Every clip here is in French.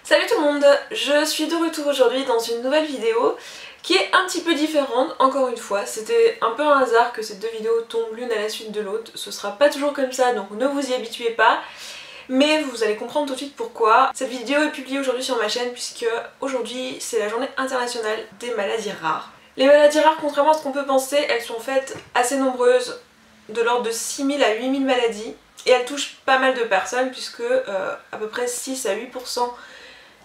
Salut tout le monde, je suis de retour aujourd'hui dans une nouvelle vidéo qui est un petit peu différente, encore une fois. C'était un peu un hasard que ces deux vidéos tombent l'une à la suite de l'autre. Ce sera pas toujours comme ça, donc ne vous y habituez pas. Mais vous allez comprendre tout de suite pourquoi. Cette vidéo est publiée aujourd'hui sur ma chaîne puisque aujourd'hui c'est la journée internationale des maladies rares. Les maladies rares, contrairement à ce qu'on peut penser, elles sont en fait assez nombreuses, de l'ordre de 6000 à 8000 maladies. Et elles touchent pas mal de personnes puisque à peu près 6 à 8%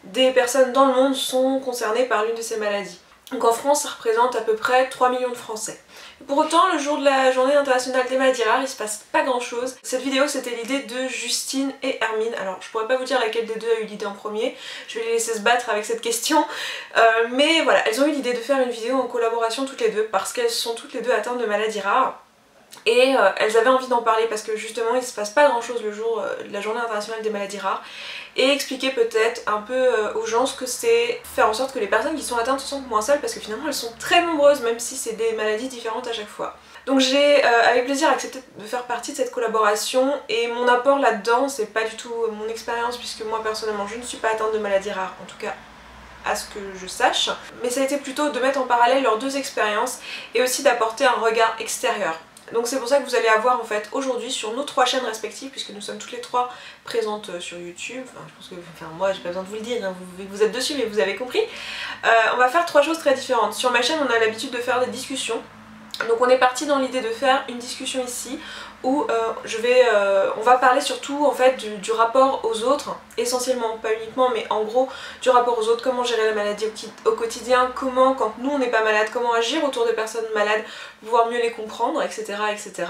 des personnes dans le monde sont concernées par l'une de ces maladies. Donc en France, ça représente à peu près 3 millions de Français. Pour autant, le jour de la journée internationale des maladies rares, il se passe pas grand chose. Cette vidéo, c'était l'idée de Justine et Hermine. Alors, je pourrais pas vous dire laquelle des deux a eu l'idée en premier, je vais les laisser se battre avec cette question. Mais voilà, elles ont eu l'idée de faire une vidéo en collaboration toutes les deux, parce qu'elles sont toutes les deux atteintes de maladies rares. Et elles avaient envie d'en parler parce que justement il se passe pas grand chose le jour de la journée internationale des maladies rares, et expliquer peut-être un peu aux gens ce que c'est, faire en sorte que les personnes qui sont atteintes se sentent moins seules, parce que finalement elles sont très nombreuses même si c'est des maladies différentes à chaque fois. Donc j'ai avec plaisir accepté de faire partie de cette collaboration, et mon apport là-dedans c'est pas du tout mon expérience puisque moi personnellement je ne suis pas atteinte de maladies rares, en tout cas à ce que je sache, mais ça a été plutôt de mettre en parallèle leurs deux expériences et aussi d'apporter un regard extérieur. Donc c'est pour ça que vous allez avoir en fait aujourd'hui sur nos trois chaînes respectives, puisque nous sommes toutes les trois présentes sur YouTube, enfin je pense que, moi j'ai pas besoin de vous le dire, hein, vous êtes dessus mais vous avez compris. On va faire trois choses très différentes. Sur ma chaîne on a l'habitude de faire des discussions, donc on est parti dans l'idée de faire une discussion ici où on va parler surtout en fait du rapport aux autres, essentiellement, pas uniquement, mais en gros du rapport aux autres, comment gérer la maladie au quotidien, comment quand nous on n'est pas malade, comment agir autour de personnes malades, pouvoir mieux les comprendre, etc. etc.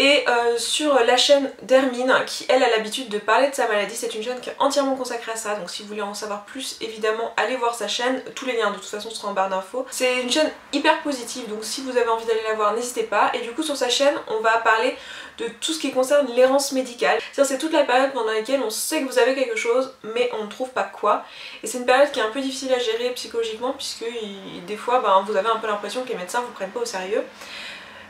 Et sur la chaîne d'Hermine, qui elle a l'habitude de parler de sa maladie, c'est une chaîne qui est entièrement consacrée à ça, donc si vous voulez en savoir plus, évidemment allez voir sa chaîne, tous les liens de toute façon seront en barre d'infos. C'est une chaîne hyper positive, donc si vous avez envie d'aller la voir, n'hésitez pas. Et du coup sur sa chaîne, on va parler de tout ce qui concerne l'errance médicale. C'est toute la période pendant laquelle on sait que vous avez quelque chose, mais on ne trouve pas quoi. Et c'est une période qui est un peu difficile à gérer psychologiquement, puisque des fois vous avez un peu l'impression que les médecins vous prennent pas au sérieux.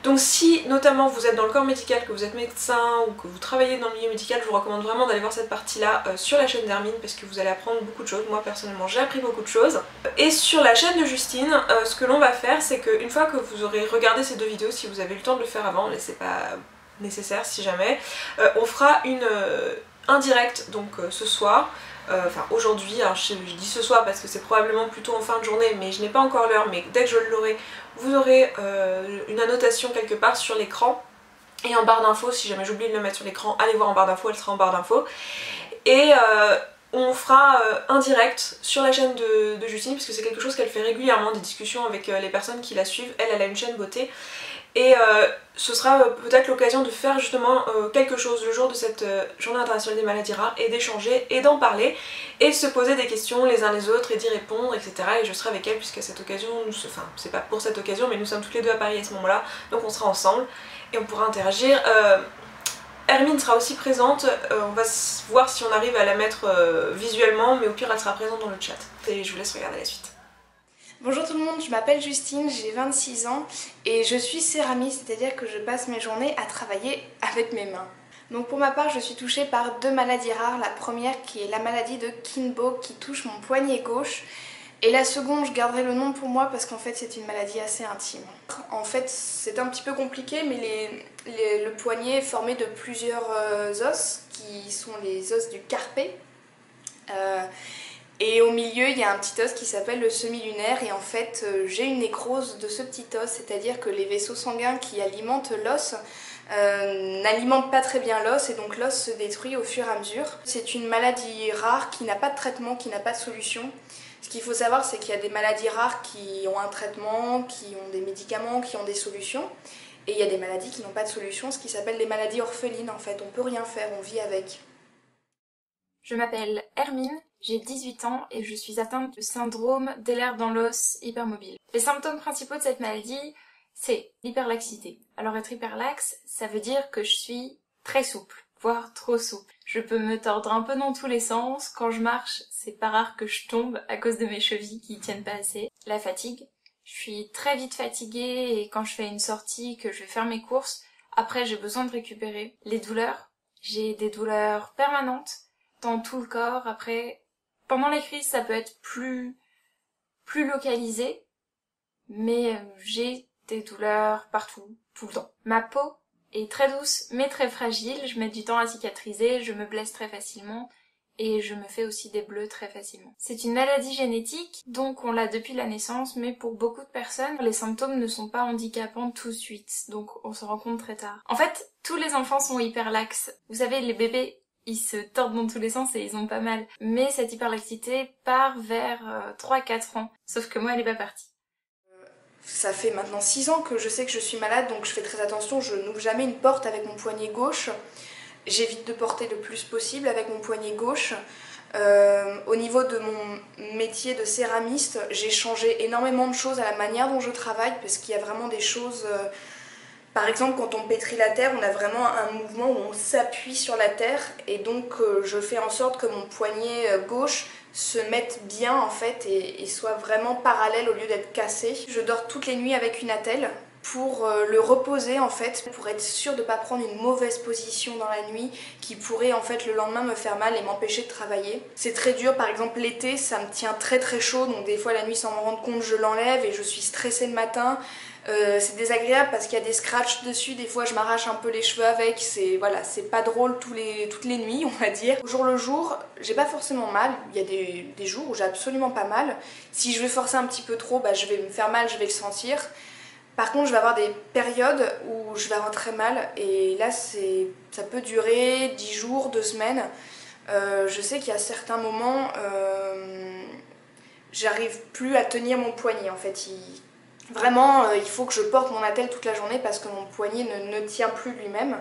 Donc si notamment vous êtes dans le corps médical, que vous êtes médecin ou que vous travaillez dans le milieu médical, je vous recommande vraiment d'aller voir cette partie-là sur la chaîne d'Hermine, parce que vous allez apprendre beaucoup de choses. Moi personnellement j'ai appris beaucoup de choses. Et sur la chaîne de Justine, ce que l'on va faire, c'est qu'une fois que vous aurez regardé ces deux vidéos, si vous avez eu le temps de le faire avant, mais c'est pas nécessaire si jamais, on fera un direct donc ce soir. Enfin aujourd'hui, alors je dis ce soir parce que c'est probablement plutôt en fin de journée, mais je n'ai pas encore l'heure, mais dès que je l'aurai, vous aurez une annotation quelque part sur l'écran et en barre d'infos. Si jamais j'oublie de le mettre sur l'écran, allez voir en barre d'infos, elle sera en barre d'infos. Et on fera un direct sur la chaîne de Justine, parce que c'est quelque chose qu'elle fait régulièrement, des discussions avec les personnes qui la suivent. Elle a une chaîne beauté. Et ce sera peut-être l'occasion de faire justement quelque chose le jour de cette journée internationale des maladies rares, et d'échanger et d'en parler et de se poser des questions les uns les autres et d'y répondre, etc. Et je serai avec elle puisqu'à cette occasion, enfin c'est pas pour cette occasion mais nous sommes toutes les deux à Paris à ce moment là, donc on sera ensemble et on pourra interagir. Hermine sera aussi présente, on va voir si on arrive à la mettre visuellement, mais au pire elle sera présente dans le chat. Et je vous laisse regarder la suite. Bonjour tout le monde, je m'appelle Justine, j'ai 26 ans et je suis céramiste, c'est-à-dire que je passe mes journées à travailler avec mes mains. Donc pour ma part, je suis touchée par deux maladies rares. La première qui est la maladie de Kinbo qui touche mon poignet gauche, et la seconde, je garderai le nom pour moi parce qu'en fait c'est une maladie assez intime. En fait c'est un petit peu compliqué, mais le poignet est formé de plusieurs os qui sont les os du carpé. Et au milieu, il y a un petit os qui s'appelle le semi-lunaire, et en fait, j'ai une nécrose de ce petit os, c'est-à-dire que les vaisseaux sanguins qui alimentent l'os n'alimentent pas très bien l'os, et donc l'os se détruit au fur et à mesure. C'est une maladie rare qui n'a pas de traitement, qui n'a pas de solution. Ce qu'il faut savoir, c'est qu'il y a des maladies rares qui ont un traitement, qui ont des médicaments, qui ont des solutions, et il y a des maladies qui n'ont pas de solution, ce qui s'appelle les maladies orphelines. En fait, on peut rien faire, on vit avec. Je m'appelle Hermine, j'ai 18 ans et je suis atteinte du syndrome d'Ehlers dans l'os hypermobile. Les symptômes principaux de cette maladie, c'est l'hyperlaxité. Alors être hyperlaxe, ça veut dire que je suis très souple, voire trop souple. Je peux me tordre un peu dans tous les sens. Quand je marche, c'est pas rare que je tombe à cause de mes chevilles qui tiennent pas assez. La fatigue, je suis très vite fatiguée, et quand je fais une sortie, que je vais faire mes courses, après j'ai besoin de récupérer. Les douleurs, j'ai des douleurs permanentes dans tout le corps. Après, Pendant les crises, ça peut être plus localisé, mais j'ai des douleurs partout, tout le temps. Ma peau est très douce, mais très fragile, je mets du temps à cicatriser, je me blesse très facilement, et je me fais aussi des bleus très facilement. C'est une maladie génétique, donc on l'a depuis la naissance, mais pour beaucoup de personnes, les symptômes ne sont pas handicapants tout de suite, donc on se rend compte très tard. En fait, tous les enfants sont hyper laxes. Vous savez, les bébés, ils se tordent dans tous les sens et ils ont pas mal. Mais cette hyperlaxité part vers 3-4 ans, sauf que moi elle est pas partie. Ça fait maintenant 6 ans que je sais que je suis malade, donc je fais très attention, je n'ouvre jamais une porte avec mon poignet gauche. J'évite de porter le plus possible avec mon poignet gauche. Au niveau de mon métier de céramiste, j'ai changé énormément de choses à la manière dont je travaille, parce qu'il y a vraiment des choses... Par exemple, quand on pétrit la terre, on a vraiment un mouvement où on s'appuie sur la terre, et donc je fais en sorte que mon poignet gauche se mette bien en fait et soit vraiment parallèle au lieu d'être cassé. Je dors toutes les nuits avec une attelle pour le reposer en fait, pour être sûre de ne pas prendre une mauvaise position dans la nuit qui pourrait en fait le lendemain me faire mal et m'empêcher de travailler. C'est très dur, par exemple l'été ça me tient très très chaud, donc des fois la nuit sans m'en rendre compte je l'enlève et je suis stressée le matin. C'est désagréable parce qu'il y a des scratchs dessus, des fois je m'arrache un peu les cheveux avec, c'est pas drôle toutes les nuits on va dire. Au jour le jour, j'ai pas forcément mal, il y a des jours où j'ai absolument pas mal. Si je vais forcer un petit peu trop, je vais me faire mal, je vais le sentir. Par contre je vais avoir des périodes où je vais avoir très mal et là ça peut durer 10 jours, 2 semaines. Je sais qu'il y a certains moments, j'arrive plus à tenir mon poignet en fait. Vraiment, il faut que je porte mon attelle toute la journée parce que mon poignet ne tient plus lui-même.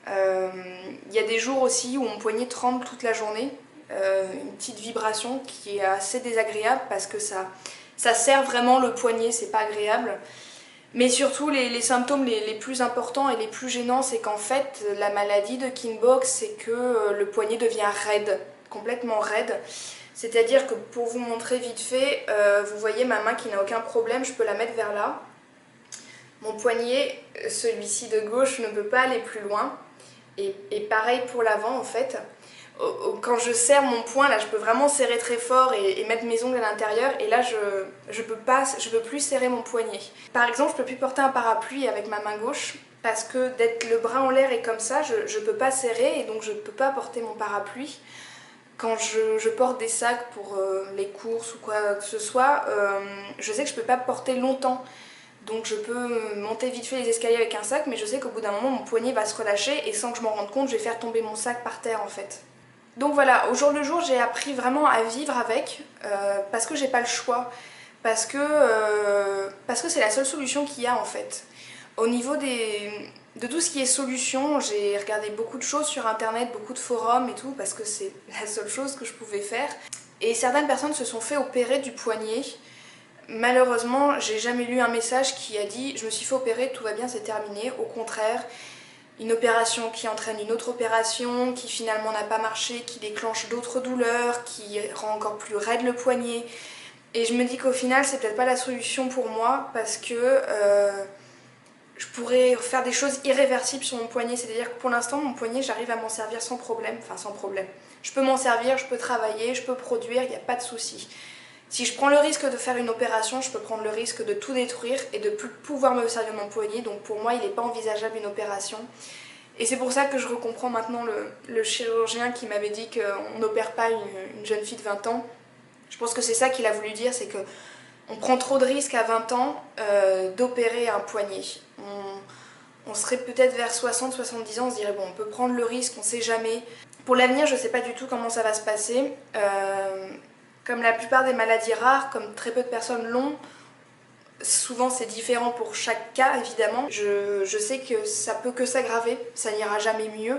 Il y a des jours aussi où mon poignet tremble toute la journée. Une petite vibration qui est assez désagréable parce que ça serre vraiment le poignet, c'est pas agréable. Mais surtout, les symptômes les plus importants et les plus gênants, c'est qu'en fait, la maladie de Kienbock, c'est que le poignet devient raide, complètement raide. C'est-à-dire que pour vous montrer vite fait, vous voyez ma main qui n'a aucun problème, je peux la mettre vers là. Mon poignet, celui-ci de gauche, ne peut pas aller plus loin. Et pareil pour l'avant en fait. Quand je serre mon poing, là je peux vraiment serrer très fort et mettre mes ongles à l'intérieur. Et là je peux plus serrer mon poignet. Par exemple, je peux plus porter un parapluie avec ma main gauche. Parce que d'être le bras en l'air et comme ça, je peux pas serrer et donc je peux pas porter mon parapluie. Quand je porte des sacs pour les courses ou quoi que ce soit, je sais que je peux pas porter longtemps. Donc je peux monter vite fait les escaliers avec un sac, mais je sais qu'au bout d'un moment, mon poignet va se relâcher et sans que je m'en rende compte, je vais faire tomber mon sac par terre en fait. Donc voilà, au jour le jour, j'ai appris vraiment à vivre avec, parce que j'ai pas le choix. Parce que c'est la seule solution qu'il y a en fait. Au niveau de tout ce qui est solution, j'ai regardé beaucoup de choses sur internet, beaucoup de forums et tout, parce que c'est la seule chose que je pouvais faire. Et certaines personnes se sont fait opérer du poignet. Malheureusement, j'ai jamais lu un message qui a dit « je me suis fait opérer, tout va bien, c'est terminé ». Au contraire, une opération qui entraîne une autre opération, qui finalement n'a pas marché, qui déclenche d'autres douleurs, qui rend encore plus raide le poignet. Et je me dis qu'au final, c'est peut-être pas la solution pour moi, parce que je pourrais faire des choses irréversibles sur mon poignet. C'est-à-dire que pour l'instant, mon poignet, j'arrive à m'en servir sans problème. Enfin, sans problème. Je peux m'en servir, je peux travailler, je peux produire, il n'y a pas de souci. Si je prends le risque de faire une opération, je peux prendre le risque de tout détruire et de plus pouvoir me servir de mon poignet. Donc pour moi, il n'est pas envisageable une opération. Et c'est pour ça que je recomprends maintenant le chirurgien qui m'avait dit qu'on n'opère pas une jeune fille de 20 ans. Je pense que c'est ça qu'il a voulu dire, c'est que on prend trop de risques à 20 ans d'opérer un poignet. On serait peut-être vers 60-70 ans, on se dirait bon, on peut prendre le risque, on ne sait jamais. Pour l'avenir, je ne sais pas du tout comment ça va se passer. Comme la plupart des maladies rares, comme très peu de personnes l'ont, souvent c'est différent pour chaque cas évidemment. Je sais que ça peut que s'aggraver, ça n'ira jamais mieux,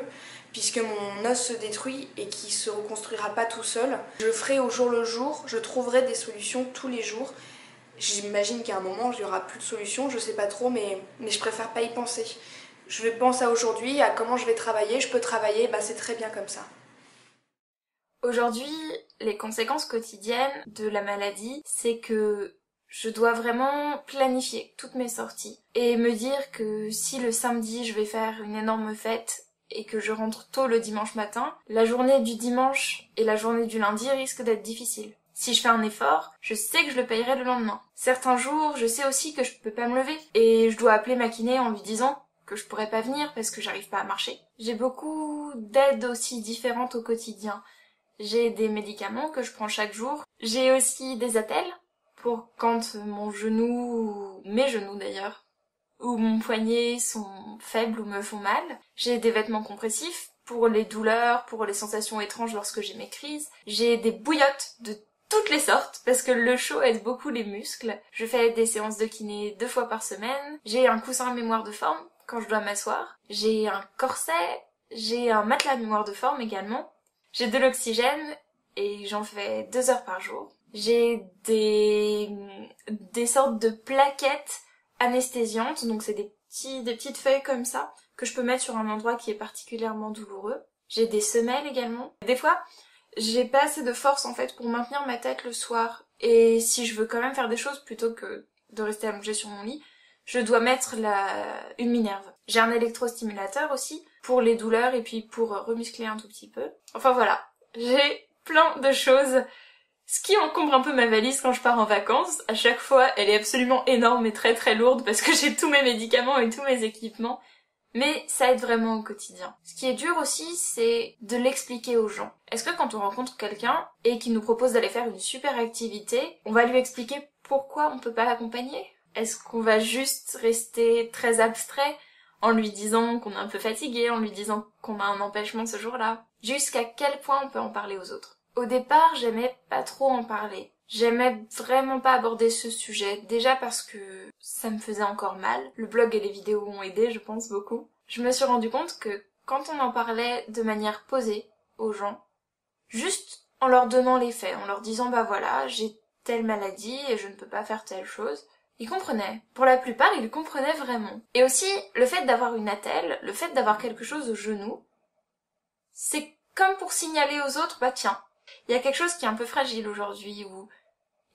puisque mon os se détruit et qu'il ne se reconstruira pas tout seul. Je ferai au jour le jour, je trouverai des solutions tous les jours. J'imagine qu'à un moment, il n'y aura plus de solution, je ne sais pas trop, mais je préfère pas y penser. Je pense à aujourd'hui, à comment je vais travailler, je peux travailler, c'est très bien comme ça. Aujourd'hui, les conséquences quotidiennes de la maladie, c'est que je dois vraiment planifier toutes mes sorties et me dire que si le samedi je vais faire une énorme fête et que je rentre tôt le dimanche matin, la journée du dimanche et la journée du lundi risquent d'être difficiles. Si je fais un effort, je sais que je le payerai le lendemain. Certains jours, je sais aussi que je peux pas me lever et je dois appeler ma kiné en lui disant que je pourrais pas venir parce que j'arrive pas à marcher. J'ai beaucoup d'aides aussi différentes au quotidien. J'ai des médicaments que je prends chaque jour. J'ai aussi des attelles pour quand mon genou, ou mes genoux d'ailleurs, ou mon poignet sont faibles ou me font mal. J'ai des vêtements compressifs pour les douleurs, pour les sensations étranges lorsque j'ai mes crises. J'ai des bouillottes de toutes les sortes parce que le chaud aide beaucoup les muscles. Je fais des séances de kiné 2 fois par semaine. J'ai un coussin mémoire de forme quand je dois m'asseoir. J'ai un corset. J'ai un matelas mémoire de forme également. J'ai de l'oxygène et j'en fais 2 heures par jour. J'ai des sortes de plaquettes anesthésiantes, donc c'est des petites feuilles comme ça que je peux mettre sur un endroit qui est particulièrement douloureux. J'ai des semelles également. Des fois, j'ai pas assez de force en fait pour maintenir ma tête le soir et si je veux quand même faire des choses plutôt que de rester allongée sur mon lit, je dois mettre une Minerve. J'ai un électrostimulateur aussi pour les douleurs et puis pour remuscler un tout petit peu. Enfin voilà, j'ai plein de choses. Ce qui encombre un peu ma valise quand je pars en vacances, à chaque fois elle est absolument énorme et très très lourde parce que j'ai tous mes médicaments et tous mes équipements, mais ça aide vraiment au quotidien. Ce qui est dur aussi, c'est de l'expliquer aux gens. Est-ce que quand on rencontre quelqu'un et qu'il nous propose d'aller faire une super activité, on va lui expliquer pourquoi on peut pas l'accompagner? Est-ce qu'on va juste rester très abstrait en lui disant qu'on est un peu fatigué, en lui disant qu'on a un empêchement ce jour-là? Jusqu'à quel point on peut en parler aux autres? Au départ, j'aimais pas trop en parler. J'aimais vraiment pas aborder ce sujet, déjà parce que ça me faisait encore mal. Le blog et les vidéos ont aidé, je pense, beaucoup. Je me suis rendu compte que quand on en parlait de manière posée aux gens, juste en leur donnant les faits, en leur disant bah voilà, j'ai telle maladie et je ne peux pas faire telle chose, ils comprenaient. Pour la plupart, ils comprenaient vraiment. Et aussi, le fait d'avoir une attelle, le fait d'avoir quelque chose au genou, c'est comme pour signaler aux autres, bah tiens, il y a quelque chose qui est un peu fragile aujourd'hui, ou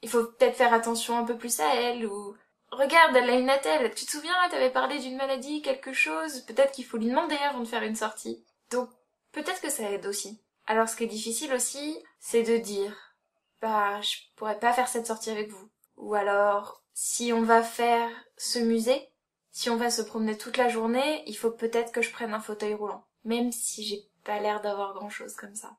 il faut peut-être faire attention un peu plus à elle, ou regarde, elle a une attelle, tu te souviens, t'avais parlé d'une maladie, quelque chose, peut-être qu'il faut lui demander avant de faire une sortie. Donc, peut-être que ça aide aussi. Alors ce qui est difficile aussi, c'est de dire, bah, je pourrais pas faire cette sortie avec vous. Ou alors, si on va faire ce musée, si on va se promener toute la journée, il faut peut-être que je prenne un fauteuil roulant. Même si j'ai pas l'air d'avoir grand chose comme ça.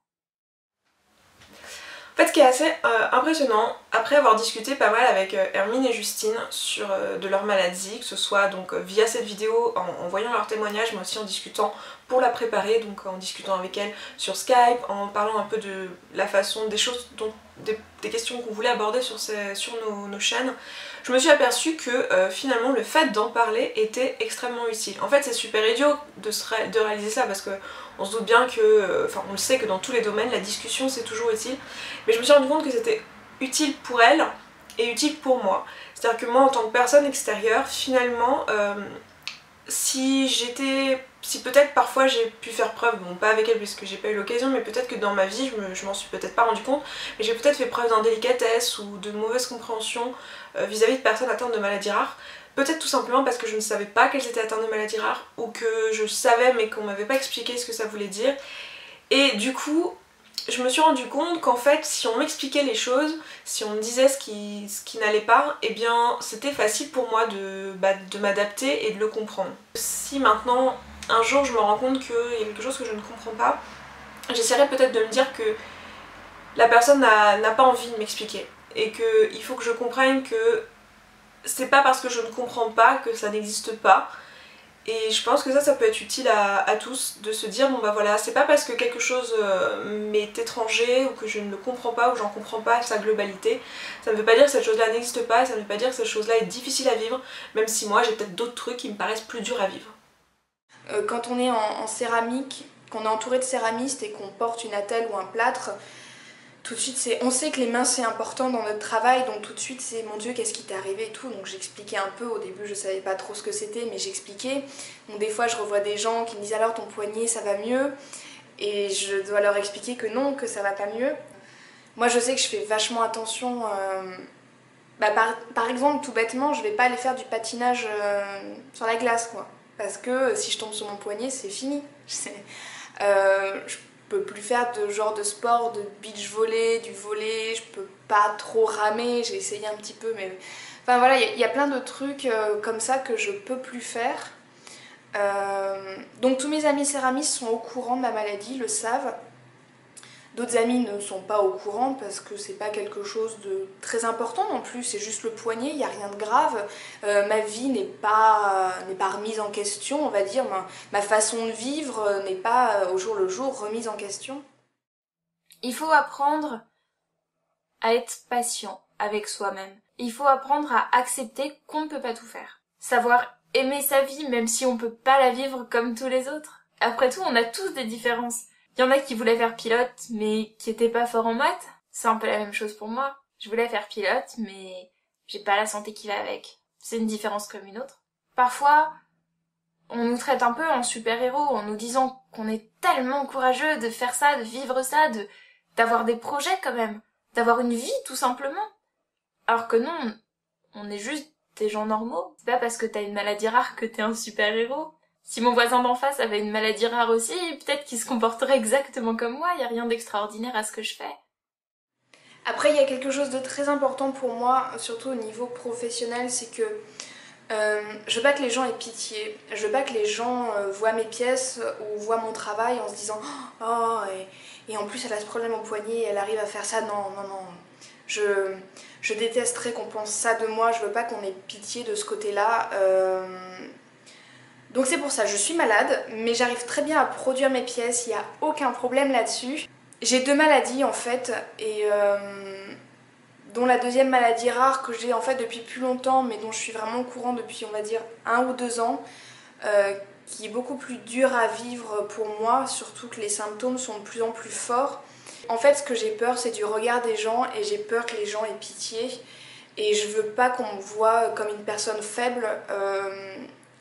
En fait, ce qui est assez impressionnant, après avoir discuté pas mal avec Hermine et Justine sur de leur maladie, que ce soit donc via cette vidéo, en voyant leurs témoignages, mais aussi en discutant pour la préparer, donc en discutant avec elles sur Skype, en parlant un peu de la façon, des choses, des questions qu'on voulait aborder sur nos chaînes, je me suis aperçue que finalement le fait d'en parler était extrêmement utile. En fait, c'est super idiot de réaliser ça parce que on se doute bien que, on le sait que dans tous les domaines, la discussion c'est toujours utile, mais je me suis rendu compte que c'était utile pour elle et utile pour moi. C'est-à-dire que moi en tant que personne extérieure, finalement, si peut-être parfois j'ai pu faire preuve, bon pas avec elle puisque j'ai pas eu l'occasion, mais peut-être que dans ma vie je m'en suis peut-être pas rendu compte, mais j'ai peut-être fait preuve d'indélicatesse ou de mauvaise compréhension vis-à-vis de personnes atteintes de maladies rares. Peut-être tout simplement parce que je ne savais pas qu'elles étaient atteintes de maladies rares, ou que je savais mais qu'on m'avait pas expliqué ce que ça voulait dire. Et du coup, je me suis rendu compte qu'en fait, si on m'expliquait les choses, si on me disait ce qui n'allait pas, eh bien c'était facile pour moi de m'adapter et de le comprendre. Si maintenant, un jour je me rends compte qu'il y a quelque chose que je ne comprends pas, j'essaierai peut-être de me dire que la personne n'a pas envie de m'expliquer. Et qu'il faut que je comprenne que c'est pas parce que je ne comprends pas que ça n'existe pas. Et je pense que ça peut être utile à tous de se dire bon bah voilà, c'est pas parce que quelque chose m'est étranger ou que je ne le comprends pas ou j'en comprends pas sa globalité, ça ne veut pas dire que cette chose là n'existe pas, ça ne veut pas dire que cette chose là est difficile à vivre, même si moi j'ai peut-être d'autres trucs qui me paraissent plus durs à vivre. Quand on est en céramique, qu'on est entouré de céramistes et qu'on porte une attelle ou un plâtre, tout de suite on sait que les mains c'est important dans notre travail, donc tout de suite c'est mon Dieu qu'est-ce qui t'est arrivé et tout, donc j'expliquais un peu, au début je savais pas trop ce que c'était mais j'expliquais, donc des fois je revois des gens qui me disent alors ton poignet ça va mieux, et je dois leur expliquer que non, que ça va pas mieux. Moi je sais que je fais vachement attention, par exemple tout bêtement je vais pas aller faire du patinage sur la glace quoi. Parce que si je tombe sur mon poignet, c'est fini. Je peux plus faire de genre de sport, de beach volley, du volley, je peux pas trop ramer, j'ai essayé un petit peu, mais... Enfin voilà, il y a plein de trucs comme ça que je peux plus faire. Donc tous mes amis céramistes sont au courant de ma maladie, le savent. D'autres amis ne sont pas au courant parce que c'est pas quelque chose de très important non plus, c'est juste le poignet, il n'y a rien de grave. Ma vie n'est pas remise en question, on va dire, ma façon de vivre n'est pas au jour le jour remise en question. Il faut apprendre à être patient avec soi-même. Il faut apprendre à accepter qu'on ne peut pas tout faire. Savoir aimer sa vie même si on peut pas la vivre comme tous les autres. Après tout, on a tous des différences. Il y en a qui voulaient faire pilote, mais qui étaient pas forts en maths. C'est un peu la même chose pour moi. Je voulais faire pilote, mais j'ai pas la santé qui va avec. C'est une différence comme une autre. Parfois, on nous traite un peu en super-héros en nous disant qu'on est tellement courageux de faire ça, de vivre ça, d'avoir des projets quand même, d'avoir une vie tout simplement. Alors que non, on est juste des gens normaux. C'est pas parce que t'as une maladie rare que t'es un super-héros. Si mon voisin d'en face avait une maladie rare aussi, peut-être qu'il se comporterait exactement comme moi, y a rien d'extraordinaire à ce que je fais. Après, il y a quelque chose de très important pour moi, surtout au niveau professionnel, c'est que je veux pas que les gens aient pitié. Je veux pas que les gens voient mes pièces ou voient mon travail en se disant « Oh, et en plus elle a ce problème au poignet, elle arrive à faire ça. » Non, non, non. Je détesterais qu'on pense ça de moi, je veux pas qu'on ait pitié de ce côté-là. Donc c'est pour ça, je suis malade, mais j'arrive très bien à produire mes pièces, il n'y a aucun problème là-dessus. J'ai 2 maladies en fait, et dont la deuxième maladie rare que j'ai en fait depuis plus longtemps, mais dont je suis vraiment au courant depuis on va dire 1 ou 2 ans, qui est beaucoup plus dure à vivre pour moi, surtout que les symptômes sont de plus en plus forts. En fait, ce que j'ai peur, c'est du regard des gens, et j'ai peur que les gens aient pitié, et je veux pas qu'on me voie comme une personne faible,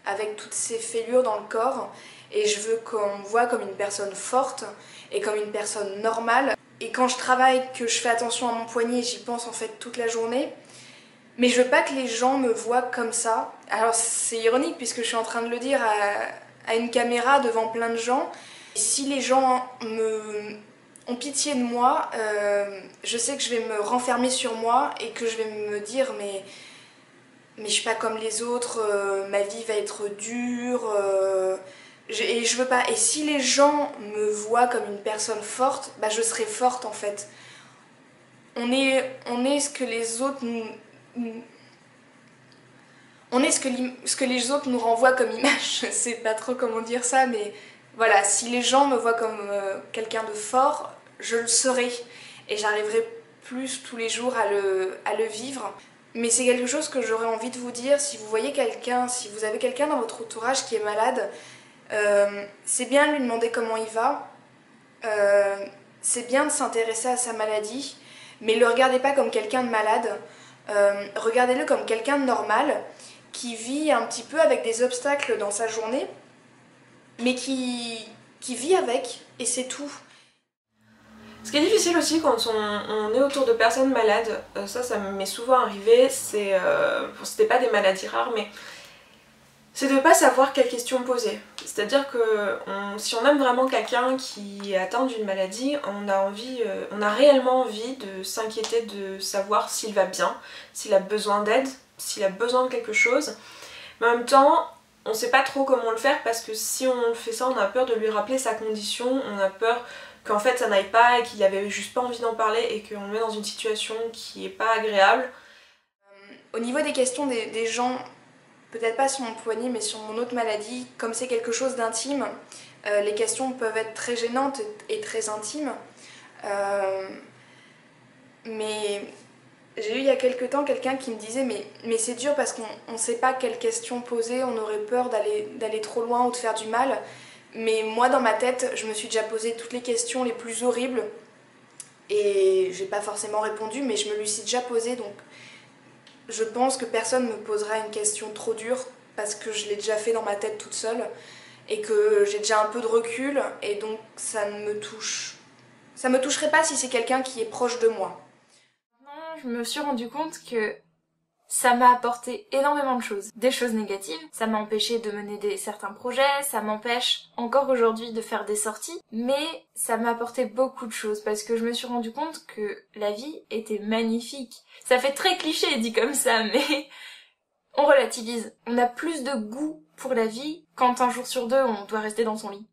avec toutes ces fêlures dans le corps, et je veux qu'on me voie comme une personne forte et comme une personne normale. Et quand je travaille, que je fais attention à mon poignet, j'y pense en fait toute la journée. Mais je veux pas que les gens me voient comme ça. Alors c'est ironique puisque je suis en train de le dire à une caméra devant plein de gens. Et si les gens ont pitié de moi, je sais que je vais me renfermer sur moi et que je vais me dire mais je suis pas comme les autres, ma vie va être dure, et je veux pas. Et si les gens me voient comme une personne forte, bah je serai forte en fait. On est ce que les autres on est ce que les autres nous renvoient comme image. Je sais pas trop comment dire ça, mais voilà, si les gens me voient comme quelqu'un de fort, je le serai. Et j'arriverai plus tous les jours à le vivre. Mais c'est quelque chose que j'aurais envie de vous dire, si vous voyez quelqu'un, si vous avez quelqu'un dans votre entourage qui est malade, c'est bien de lui demander comment il va, c'est bien de s'intéresser à sa maladie, mais le regardez pas comme quelqu'un de malade, regardez-le comme quelqu'un de normal, qui vit un petit peu avec des obstacles dans sa journée, mais qui vit avec, et c'est tout. Ce qui est difficile aussi quand on est autour de personnes malades, ça m'est souvent arrivé, c'était pas des maladies rares, mais c'est de pas savoir quelles questions poser. C'est-à-dire que si on aime vraiment quelqu'un qui est atteint d'une maladie, on a réellement envie de s'inquiéter de savoir s'il va bien, s'il a besoin d'aide, s'il a besoin de quelque chose. Mais en même temps, on sait pas trop comment le faire parce que si on fait ça, on a peur de lui rappeler sa condition, on a peur qu'en fait ça n'aille pas et qu'il avait juste pas envie d'en parler et qu'on le met dans une situation qui est pas agréable. Au niveau des questions des gens, peut-être pas sur mon poignet mais sur mon autre maladie, comme c'est quelque chose d'intime, les questions peuvent être très gênantes et très intimes. Mais j'ai eu il y a quelques temps quelqu'un qui me disait mais c'est dur parce qu'on sait pas quelles questions poser, on aurait peur d'aller trop loin ou de faire du mal. Mais moi dans ma tête, je me suis déjà posé toutes les questions les plus horribles et j'ai pas forcément répondu, mais je me les suis déjà posées, donc je pense que personne me posera une question trop dure parce que je l'ai déjà fait dans ma tête toute seule et que j'ai déjà un peu de recul et donc ça ne me touche. Ça me toucherait pas si c'est quelqu'un qui est proche de moi. Maintenant, je me suis rendu compte que ça m'a apporté énormément de choses. Des choses négatives, ça m'a empêché de mener certains projets, ça m'empêche encore aujourd'hui de faire des sorties, mais ça m'a apporté beaucoup de choses parce que je me suis rendu compte que la vie était magnifique. Ça fait très cliché dit comme ça, mais on relativise. On a plus de goût pour la vie quand un jour sur deux on doit rester dans son lit.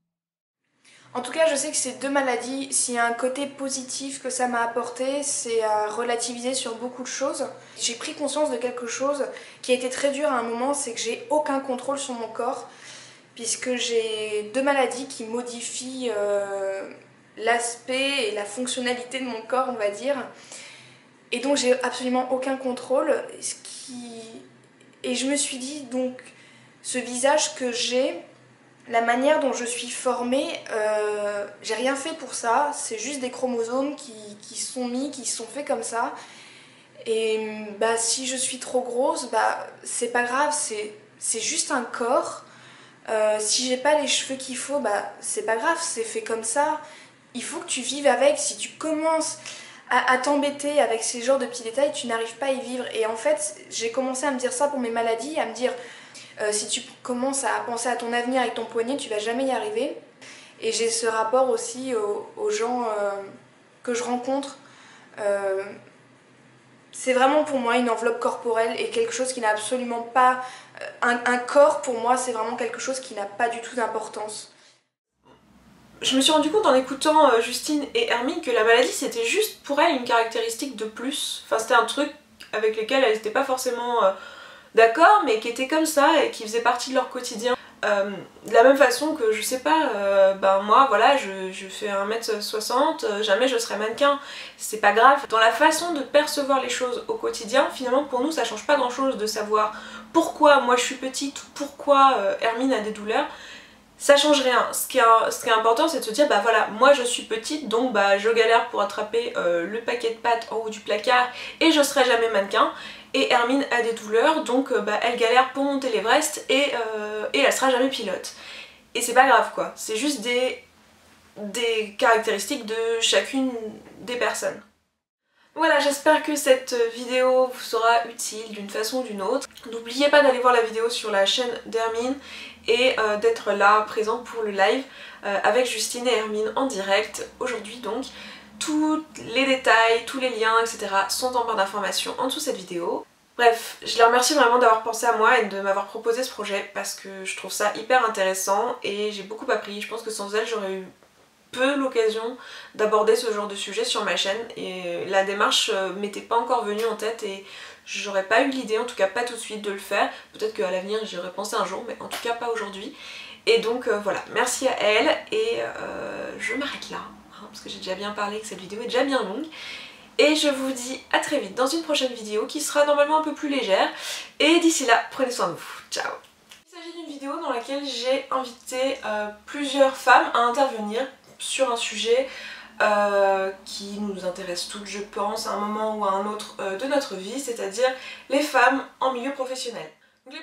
En tout cas, je sais que ces deux maladies, s'il y a un côté positif que ça m'a apporté, c'est à relativiser sur beaucoup de choses. J'ai pris conscience de quelque chose qui a été très dur à un moment, c'est que j'ai aucun contrôle sur mon corps, puisque j'ai deux maladies qui modifient l'aspect et la fonctionnalité de mon corps, on va dire. Et donc j'ai absolument aucun contrôle. Et je me suis dit, donc, ce visage que j'ai, la manière dont je suis formée, j'ai rien fait pour ça, c'est juste des chromosomes qui sont mis, qui sont faits comme ça. Et bah, si je suis trop grosse, bah, c'est pas grave, c'est juste un corps. Si j'ai pas les cheveux qu'il faut, bah, c'est pas grave, c'est fait comme ça. Il faut que tu vives avec. Si tu commences à t'embêter avec ces genres de petits détails, tu n'arrives pas à y vivre. Et en fait, j'ai commencé à me dire ça pour mes maladies, à me dire... si tu commences à penser à ton avenir avec ton poignet, tu vas jamais y arriver. Et j'ai ce rapport aussi aux gens que je rencontre. C'est vraiment pour moi une enveloppe corporelle et quelque chose qui n'a absolument pas... Un corps, pour moi, c'est vraiment quelque chose qui n'a pas du tout d'importance. Je me suis rendu compte en écoutant Justine et Hermine que la maladie c'était juste pour elle une caractéristique de plus. Enfin, c'était un truc avec lequel elles n'étaient pas forcément... d'accord, mais qui étaient comme ça et qui faisaient partie de leur quotidien. De la même façon que, je sais pas, ben moi, voilà, je fais 1m60, jamais je serai mannequin, c'est pas grave. Dans la façon de percevoir les choses au quotidien, finalement, pour nous, ça change pas grand-chose de savoir pourquoi moi je suis petite ou pourquoi Hermine a des douleurs. Ça change rien. Ce qui est important, c'est de se dire, bah voilà, moi je suis petite, donc bah je galère pour attraper le paquet de pâtes en haut du placard et je serai jamais mannequin. Et Hermine a des douleurs, donc bah, elle galère pour monter l'Everest et elle sera jamais pilote. Et c'est pas grave quoi, c'est juste des caractéristiques de chacune des personnes. Voilà, j'espère que cette vidéo vous sera utile d'une façon ou d'une autre. N'oubliez pas d'aller voir la vidéo sur la chaîne d'Hermine et d'être là, présent pour le live avec Justine et Hermine en direct aujourd'hui donc. Tous les détails, tous les liens, etc. sont en barre d'informations en dessous de cette vidéo. Bref, je les remercie vraiment d'avoir pensé à moi et de m'avoir proposé ce projet parce que je trouve ça hyper intéressant et j'ai beaucoup appris. Je pense que sans elles, j'aurais eu peu l'occasion d'aborder ce genre de sujet sur ma chaîne et la démarche m'était pas encore venue en tête et j'aurais pas eu l'idée, en tout cas pas tout de suite, de le faire. Peut-être qu'à l'avenir j'y aurais pensé un jour, mais en tout cas pas aujourd'hui. Et donc voilà, merci à elle et je m'arrête là. Parce que j'ai déjà bien parlé, que cette vidéo est déjà bien longue. Et je vous dis à très vite dans une prochaine vidéo qui sera normalement un peu plus légère. Et d'ici là, prenez soin de vous. Ciao! Il s'agit d'une vidéo dans laquelle j'ai invité plusieurs femmes à intervenir sur un sujet qui nous intéresse toutes, je pense, à un moment ou à un autre de notre vie, c'est-à-dire les femmes en milieu professionnel. Donc,